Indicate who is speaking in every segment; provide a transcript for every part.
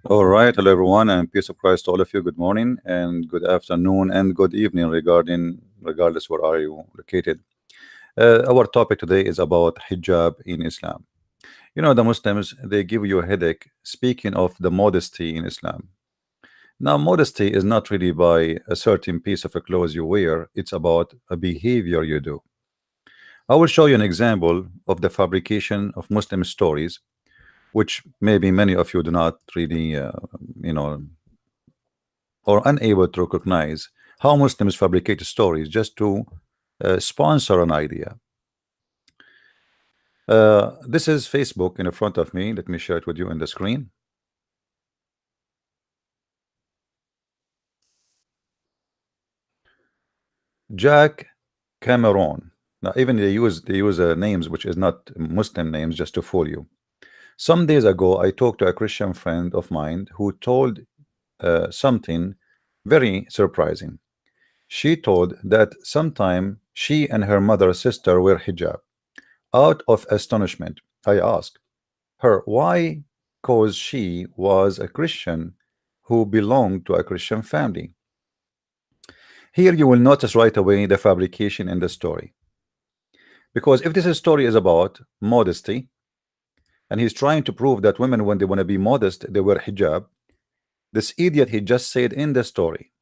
Speaker 1: All right, hello everyone, and peace of Christ to all of you. Good morning and good afternoon and good evening, regardless where are you located. Our topic today is about hijab in Islam. You know, the Muslims they give you a headache speaking of the modesty in Islam. Now, modesty is not really by a certain piece of a clothes you wear; it's about a behavior you do. I will show you an example of the fabrication of Muslim stories, which maybe many of you do not really, you know, or unable to recognize how Muslims fabricate stories just to sponsor an idea. This is Facebook in front of me. Let me share it with you on the screen. Jack Cameron. Now, even they use names which is not Muslim names just to fool you. Some days ago, I talked to a Christian friend of mine who told something very surprising. She told that sometime she and her mother sister wear hijab. Out of astonishment, I asked her why, cause she was a Christian who belonged to a Christian family. Here you will notice right away the fabrication in the story. Because if this story is about modesty, and he's trying to prove that women, when they want to be modest, they wear hijab, this idiot, he just said in the story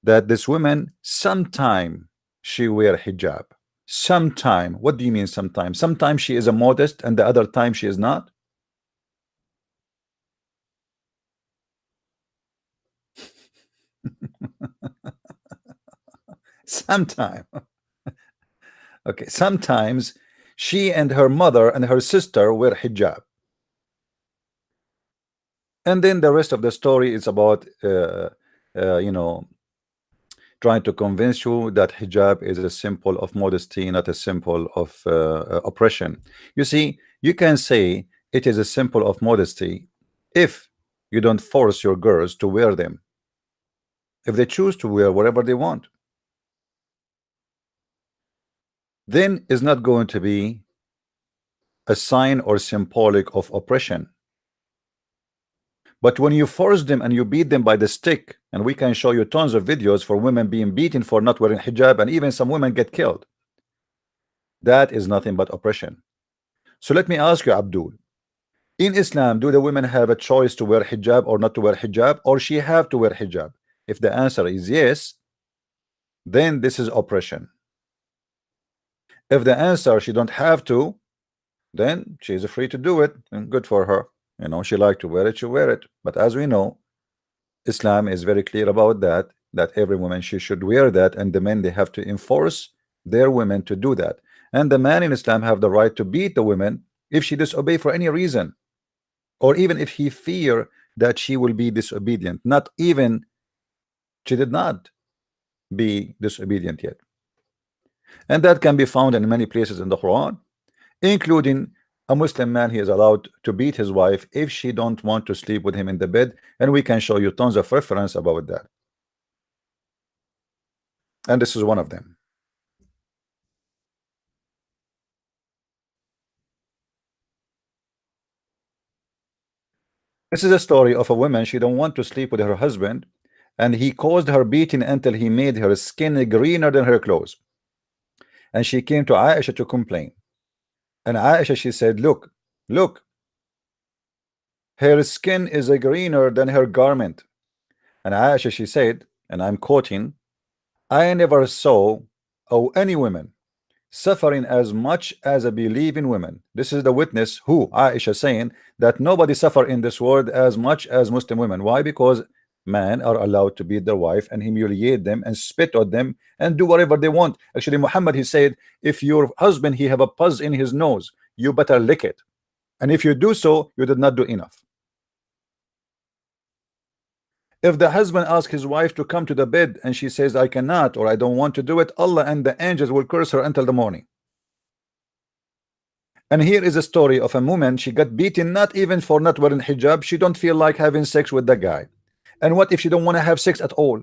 Speaker 1: that this woman, sometime she wear hijab. Sometime. What do you mean sometime? Sometimes she is a modest and the other time she is not? Sometime. Okay, sometimes she and her mother and her sister wear hijab. And then the rest of the story is about you know, trying to convince you that hijab is a symbol of modesty, not a symbol of oppression. You see, you can say it is a symbol of modesty if you don't force your girls to wear them, if they choose to wear whatever they want, then it's not going to be a sign or symbolic of oppression. But when you force them and you beat them by the stick, and we can show you tons of videos for women being beaten for not wearing hijab, and even some women get killed, that is nothing but oppression. So let me ask you, Abdul, in Islam, do the women have a choice to wear hijab or not to wear hijab, or she have to wear hijab? If the answer is yes, then this is oppression. If the answer she don't have to, then she is free to do it, and good for her. You know, she like to wear it, she wear it. But as we know, Islam is very clear about that, that every woman she should wear that, and the men they have to enforce their women to do that. And the man in Islam have the right to beat the women if she disobey for any reason, or even if he fear that she will be disobedient. Not even she did not be disobedient yet. And that can be found in many places in the Quran, including a Muslim man, he is allowed to beat his wife if she don't want to sleep with him in the bed, and we can show you tons of reference about that. And this is one of them. This is a story of a woman, she don't want to sleep with her husband, and he caused her beating until he made her skin greener than her clothes. And she came to Aisha to complain. And Aisha, she said, look, her skin is greener than her garment. And Aisha, she said, and I'm quoting, I never saw any women suffering as much as a believing women. This is the witness, who Aisha, saying that nobody suffer in this world as much as Muslim women. Why? Because men are allowed to beat their wife and humiliate them and spit on them and do whatever they want. Actually, Muhammad, he said, if your husband he have a pus in his nose, you better lick it, and if you do so, you did not do enough. If the husband asks his wife to come to the bed and she says, I cannot, or I don't want to do it, Allah and the angels will curse her until the morning. And here is a story of a woman, she got beaten not even for not wearing hijab. She don't feel like having sex with the guy. And what if she don't want to have sex at all?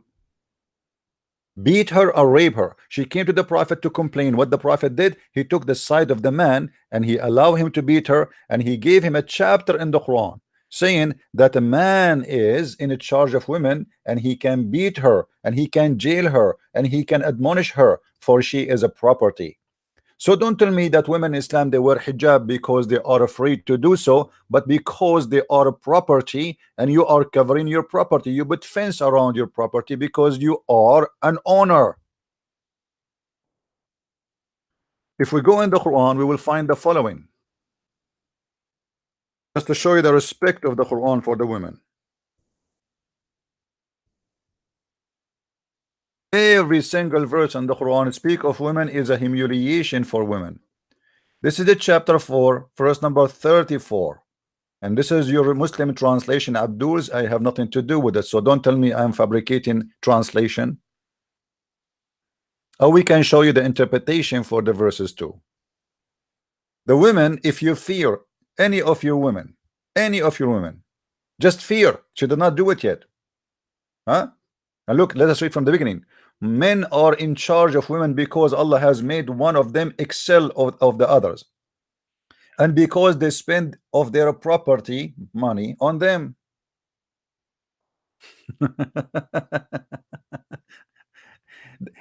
Speaker 1: Beat her or rape her. She came to the Prophet to complain. What the Prophet did, he took the side of the man and he allowed him to beat her, and he gave him a chapter in the Quran saying that a man is in charge of women and he can beat her and he can jail her and he can admonish her, for she is a property. So don't tell me that women in Islam they wear hijab because they are afraid to do so, but because they are a property and you are covering your property. You put fence around your property because you are an owner. If we go in the Quran, we will find the following, just to show you the respect of the Quran for the women. Every single verse in the Quran speak of women is a humiliation for women. This is the chapter 4, verse number 34. And this is your Muslim translation, Abdul's. I have nothing to do with it, so don't tell me I'm fabricating translation. Or we can show you the interpretation for the verses too. The women, if you fear any of your women, just fear. She did not do it yet. Huh? And look, let us read from the beginning. Men are in charge of women because Allah has made one of them excel of the others, and because they spend of their property money on them.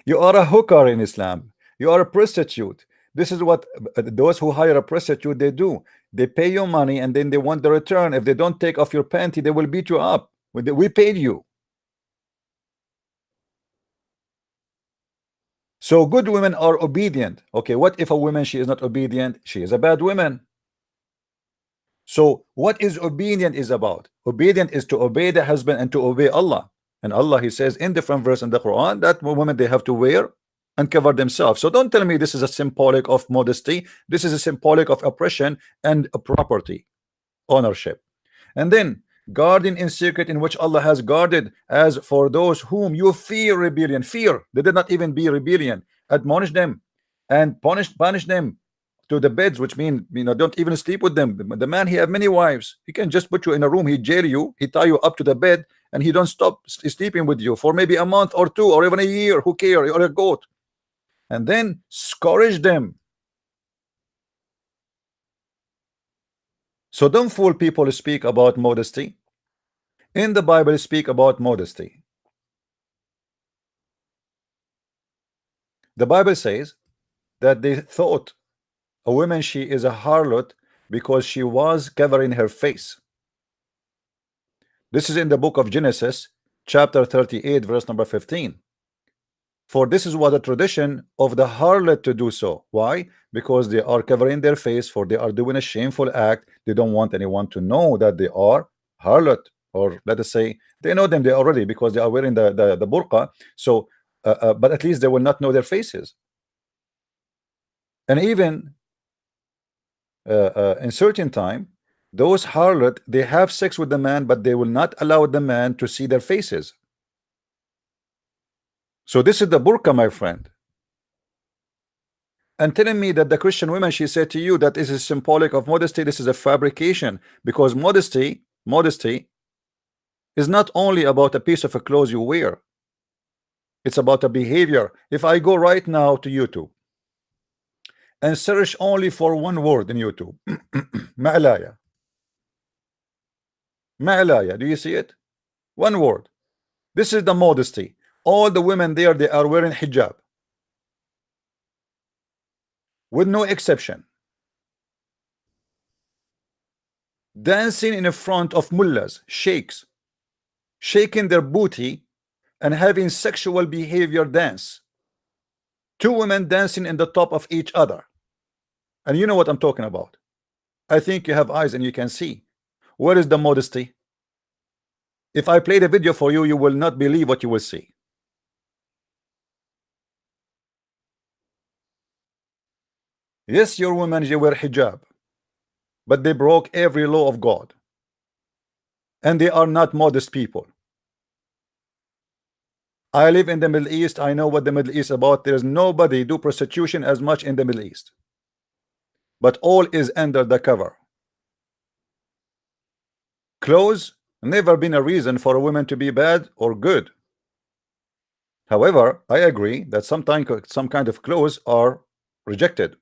Speaker 1: You are a hooker in Islam. You are a prostitute. This is what those who hire a prostitute they do. They pay you money and then they want the return. If they don't take off your panty, they will beat you up. We paid you. So good women are obedient. Okay, what if a woman she is not obedient? She is a bad woman. So what is obedient is about? Obedient is to obey the husband and to obey Allah. And Allah, he says in different verse in the Quran that women they have to wear and cover themselves. So don't tell me this is a symbolic of modesty. This is a symbolic of oppression and a property ownership. And then guarding in secret, in which Allah has guarded, as for those whom you fear rebellion. Fear, they did not even be rebellion. Admonish them and punish them to the beds, which mean, don't even sleep with them. The man, he have many wives. He can just put you in a room, he jail you, he tie you up to the bed, and he don't stop sleeping with you for maybe a month or two or even a year. Who care? Or a goat. And then scourge them. So don't fool people who speak about modesty. In the Bible speak about modesty. The Bible says that they thought a woman she is a harlot because she was covering her face. This is in the book of Genesis chapter 38 verse number 15. For this is what the tradition of the harlot to do so. Why? Because they are covering their face, for they are doing a shameful act. They don't want anyone to know that they are harlot, or let us say they know them they already because they are wearing the burqa. So but at least they will not know their faces. And even in certain time, those harlot they have sex with the man, but they will not allow the man to see their faces. So this is the burqa, my friend. And telling me that the Christian women, she said to you that this is symbolic of modesty, this is a fabrication, because modesty is not only about a piece of a clothes you wear. It's about a behavior. If I go right now to YouTube and search only for one word in YouTube, ma'alaya, do you see it? One word. This is the modesty. All the women there, they are wearing hijab, with no exception, dancing in front of mullahs, sheikhs, shaking their booty and having sexual behavior dance. Two women dancing in the top of each other. And you know what I'm talking about. I think you have eyes and you can see. Where is the modesty? If I play the video for you, you will not believe what you will see. Yes, your women, they wear hijab, but they broke every law of God, and they are not modest people. I live in the Middle East. I know what the Middle East is about. There's nobody do prostitution as much in the Middle East, but all is under the cover. Clothes never been a reason for a woman to be bad or good. However, I agree that sometimes some kind of clothes are rejected.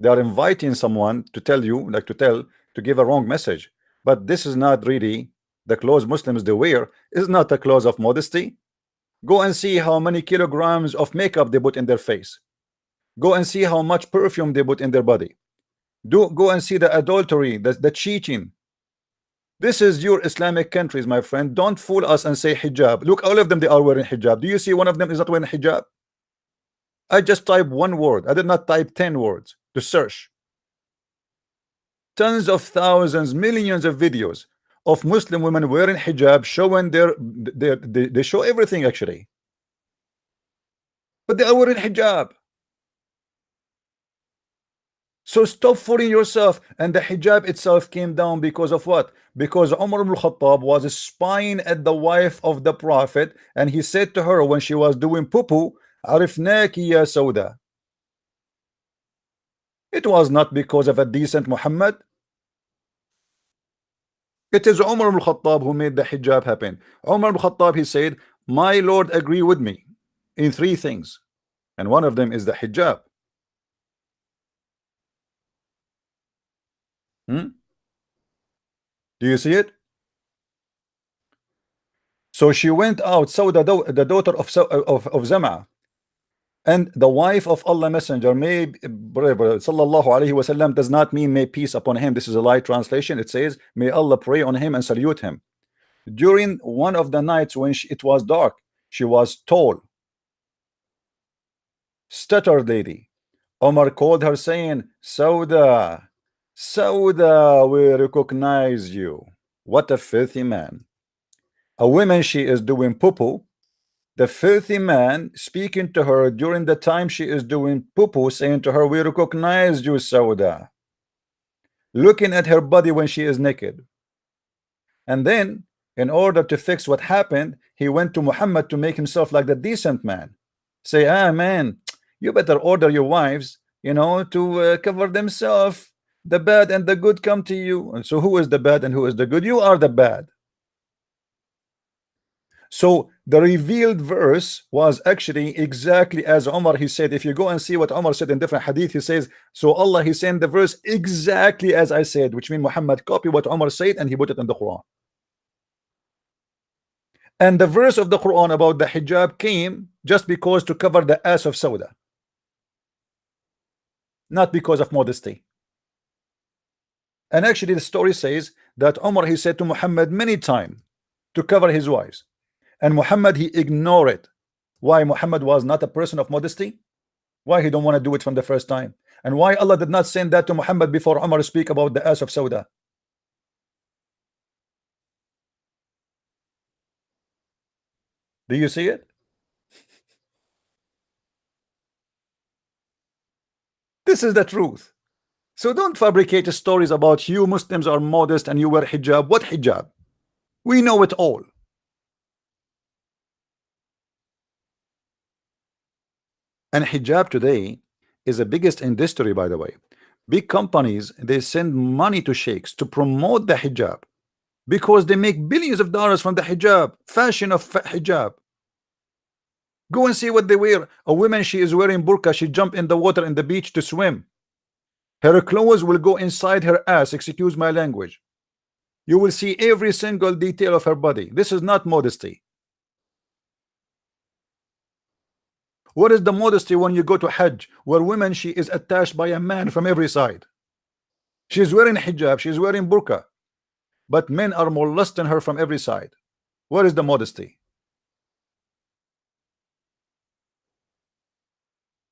Speaker 1: They are inviting someone to tell you, to give a wrong message. But this is not really the clothes Muslims they wear, is not a clothes of modesty. Go and see how many kilograms of makeup they put in their face. Go and see how much perfume they put in their body. Go and see the adultery, the cheating. This is your Islamic countries, my friend. Don't fool us and say hijab. Look, all of them, they are wearing hijab. Do you see one of them is not wearing hijab? I just type one word. I did not type 10 words to search. Tons of thousands, millions of videos of Muslim women wearing hijab, showing they show everything actually. But they are wearing hijab. So stop fooling yourself. And the hijab itself came down because of what? Because Umar ibn Khattab was spying at the wife of the Prophet, and he said to her when she was doing poo-poo, Arifnaki ya Sauda. It was not because of a decent Muhammad. It is Umar ibn Khattab who made the hijab happen. Umar ibn Khattab, he said, my Lord agree with me in 3 things, and one of them is the hijab. Do you see it? So she went out, Sauda, the daughter of Zama, and the wife of Allah Messenger, may sallallahu alaihi wasallam does not mean may peace upon him. This is a light translation. It says may Allah pray on him and salute him. During one of the nights when it was dark, she was tall, stuttered lady. Omar called her saying, Sauda, Sauda, we recognize you. What a filthy man. A woman, she is doing poo-poo. The filthy man speaking to her during the time she is doing poo-poo, saying to her, we recognize you, Sauda. Looking at her body when she is naked. And then, in order to fix what happened, he went to Muhammad to make himself like the decent man. Say, man, you better order your wives, to cover themselves. The bad and the good come to you. And so who is the bad and who is the good? You are the bad. So the revealed verse was actually exactly as Umar, he said. If you go and see what Umar said in different hadith, he says, so Allah, he sent the verse exactly as I said, which means Muhammad copied what Umar said and he put it in the Quran. And the verse of the Quran about the hijab came just because to cover the ass of Sauda, not because of modesty. And actually the story says that Umar, he said to Muhammad many times to cover his wives, and Muhammad, he ignored it. Why? Muhammad was not a person of modesty. Why he don't want to do it from the first time? And why Allah did not send that to Muhammad before Umar speak about the ass of Sauda? Do you see it? This is the truth. So don't fabricate stories about you Muslims are modest and you wear hijab. What hijab? We know it all. And hijab today is the biggest industry, by the way. Big companies, they send money to sheikhs to promote the hijab because they make billions of dollars from the hijab, fashion of hijab. Go and see what they wear. A woman, she is wearing burqa, she jump in the water in the beach to swim. Her clothes will go inside her ass, excuse my language. You will see every single detail of her body. This is not modesty. What is the modesty when you go to Hajj, where women, she is attached by a man from every side? She's wearing hijab, she's wearing burqa, but men are molesting her from every side. What is the modesty?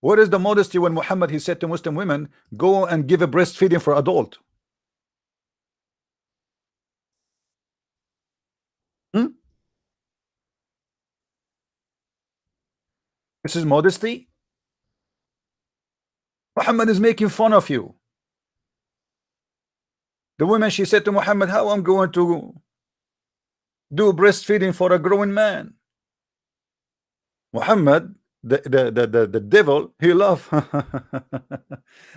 Speaker 1: What is the modesty when Muhammad, he said to Muslim women, go and give a breastfeeding for adult? This is modesty. Muhammad is making fun of you. The woman, she said to Muhammad, how I'm going to do breastfeeding for a growing man? Muhammad, the devil, he laughed.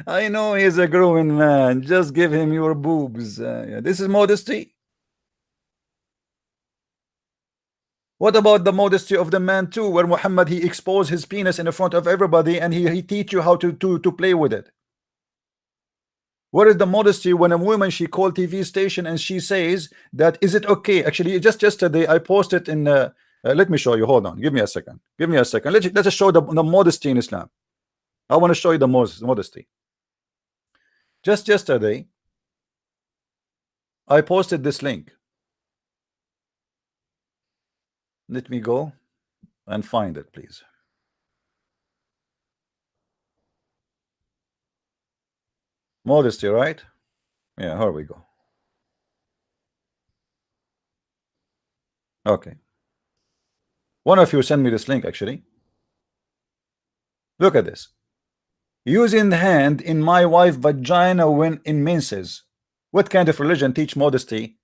Speaker 1: I know he's a growing man, just give him your boobs. Yeah, this is modesty. What about the modesty of the man too, where Muhammad, he exposed his penis in front of everybody and he teach you how to play with it? Where is the modesty when a woman she called TV station and she says that is it okay? Actually, just yesterday I posted in. Let me show you. Hold on. Give me a second. Give me a second. Let's show the modesty in Islam. I want to show you the modesty. Just yesterday, I posted this link. Let me go and find it, please. Modesty, right? Yeah, here we go. Okay. One of you sent me this link, actually. Look at this. Using the hand in my wife vagina when in menses. What kind of religion teach modesty?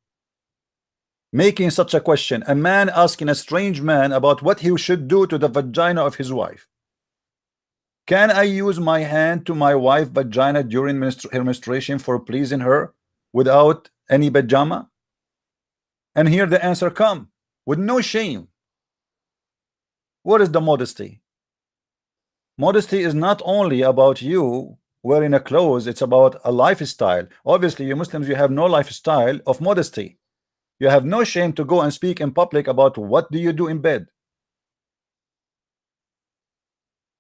Speaker 1: Making such a question. A man asking a strange man about what he should do to the vagina of his wife. Can I use my hand to my wife vagina during her menstruation for pleasing her without any pajama? And here the answer come with no shame. What is the modesty? Modesty is not only about you wearing a clothes, it's about a lifestyle. Obviously, you Muslims, you have no lifestyle of modesty. You have no shame to go and speak in public about what do you do in bed.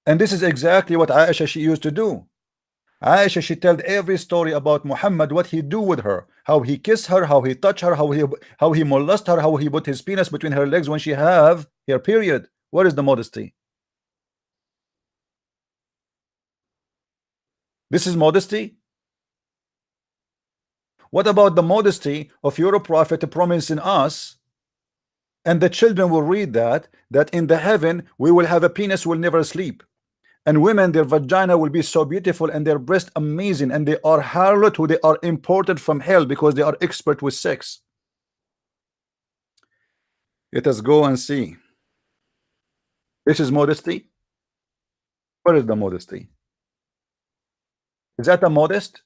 Speaker 1: And this is exactly what Aisha she used to do. Aisha she told every story about Muhammad, what he do with her, how he kissed her, how he touched her, how he molest her, how he put his penis between her legs when she have her period. What is the modesty? This is modesty. What about the modesty of your prophet promising us, and the children will read that in the heaven we will have a penis will never sleep, and women their vagina will be so beautiful and their breast amazing, and they are harlot who they are imported from hell because they are expert with sex. Let us go and see. This is modesty. Where is the modesty? Is that a modest?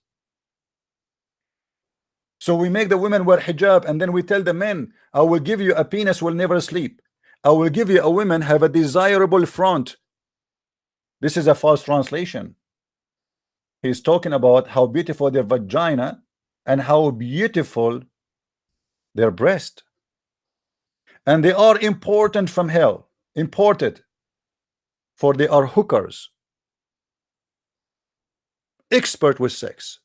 Speaker 1: So we make the women wear hijab, and then we tell the men, I will give you a penis will never sleep. I will give you a woman have a desirable front. This is a false translation. He's talking about how beautiful their vagina and how beautiful their breast. And they are important from hell, imported, for they are hookers, expert with sex.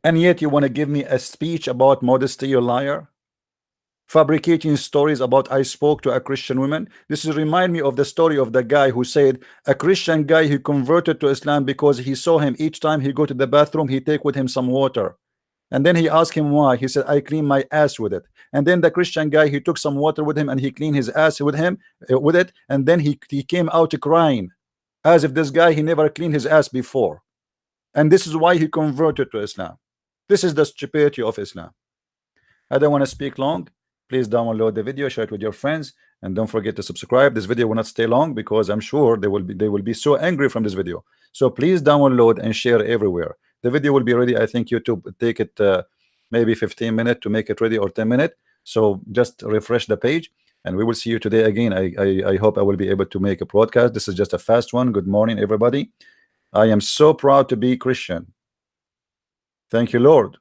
Speaker 1: And yet you want to give me a speech about modesty, you liar? Fabricating stories about I spoke to a Christian woman. This is remind me of the story of the guy who said a Christian guy who converted to Islam because he saw him each time he go to the bathroom, he take with him some water. And then he asked him why. He said, I clean my ass with it. And then the Christian guy, he took some water with him and he cleaned his ass with him with it. And then he came out crying as if this guy he never cleaned his ass before. And this is why he converted to Islam. This is the stupidity of Islam. I don't want to speak long. Please download the video, share it with your friends, and don't forget to subscribe. This video will not stay long because I'm sure they will be so angry from this video. So please download and share everywhere. The video will be ready. I think YouTube take it maybe 15 minutes to make it ready, or 10 minutes. So just refresh the page and we will see you today again. I hope I will be able to make a broadcast. This is just a fast one. Good morning, everybody. I am so proud to be Christian. Thank you, Lord.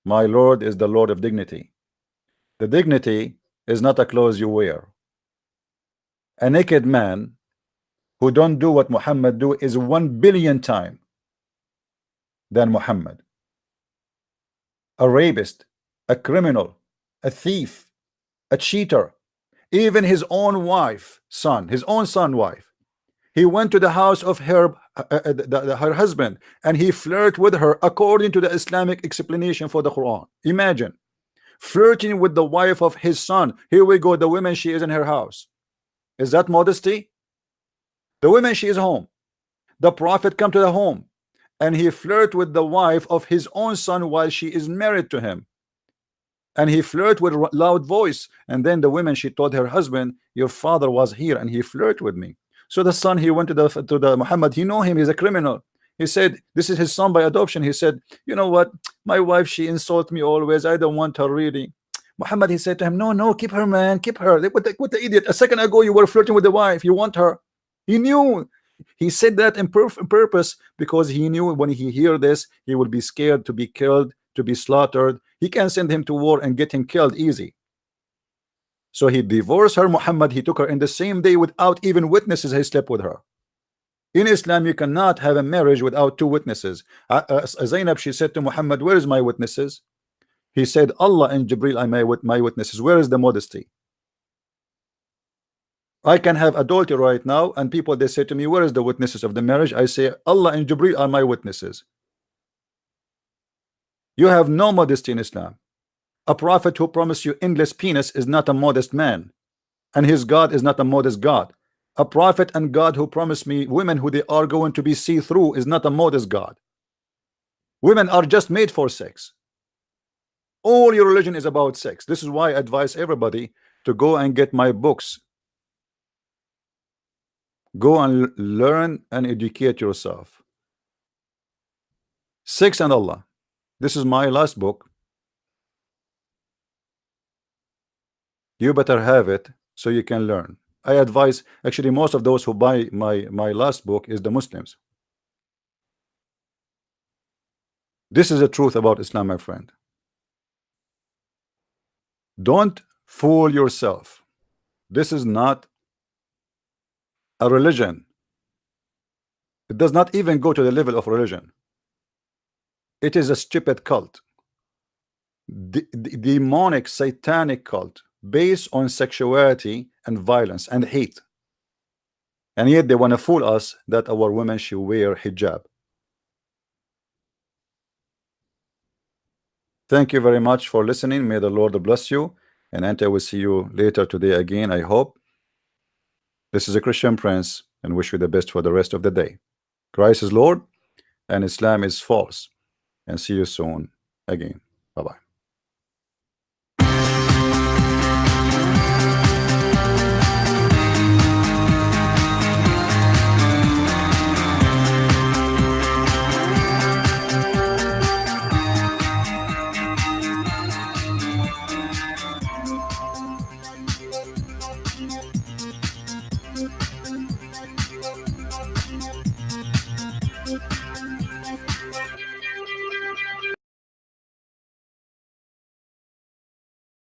Speaker 1: My Lord is the Lord of dignity. The dignity is not a clothes you wear. A naked man who don't do what Muhammad do is 1 billion times than Muhammad. A rapist, a criminal, a thief, a cheater, even his own wife, his own son wife. He went to the house of her husband and he flirted with her according to the Islamic explanation for the Quran. Imagine flirting with the wife of his son. Here we go, the woman she is in her house. Is that modesty? The woman she is home. The prophet come to the home and he flirt with the wife of his own son while she is married to him. And he flirt with loud voice. And then the woman she told her husband, your father was here and he flirt with me. So the son he went to the Muhammad, he know him, he's a criminal. He said this is his son by adoption. He said, you know what, my wife she insult me always, I don't want her really. Muhammad he said to him, no, keep her, man, keep her. What the idiot, a second ago you were flirting with the wife, you want her. He knew He said that in purpose because he knew when he hear this, he will be scared to be killed, to be slaughtered. He can send him to war and get him killed easy. So he divorced her, Muhammad. He took her in the same day without even witnesses. He slept with her. In Islam, you cannot have a marriage without two witnesses. Zainab, she said to Muhammad, where is my witnesses? He said, Allah and Jibril are my witnesses. Where is the modesty? I can have adultery right now, and people, they say to me, where is the witnesses of the marriage? I say, Allah and Jibril are my witnesses. You have no modesty in Islam. A prophet who promised you endless penis is not a modest man, and his God is not a modest God. A prophet and God who promised me women who they are going to be see-through is not a modest God. Women are just made for sex. All your religion is about sex. This is why I advise everybody to go and get my books. Go and learn and educate yourself. Sex and Allah. This is my last book. You better have it so you can learn. I advise, actually most of those who buy my last book is the Muslims. This is the truth about Islam, my friend. Don't fool yourself. This is not a religion. It does not even go to the level of religion. It is a stupid cult. Demonic, satanic cult based on sexuality and violence and hate. And yet they want to fool us that our women should wear hijab. Thank you very much for listening. May the Lord bless you. And I will see you later today again, I hope. This is a Christian Prince, and wish you the best for the rest of the day. Christ is Lord and Islam is false. And see you soon again. Bye-bye.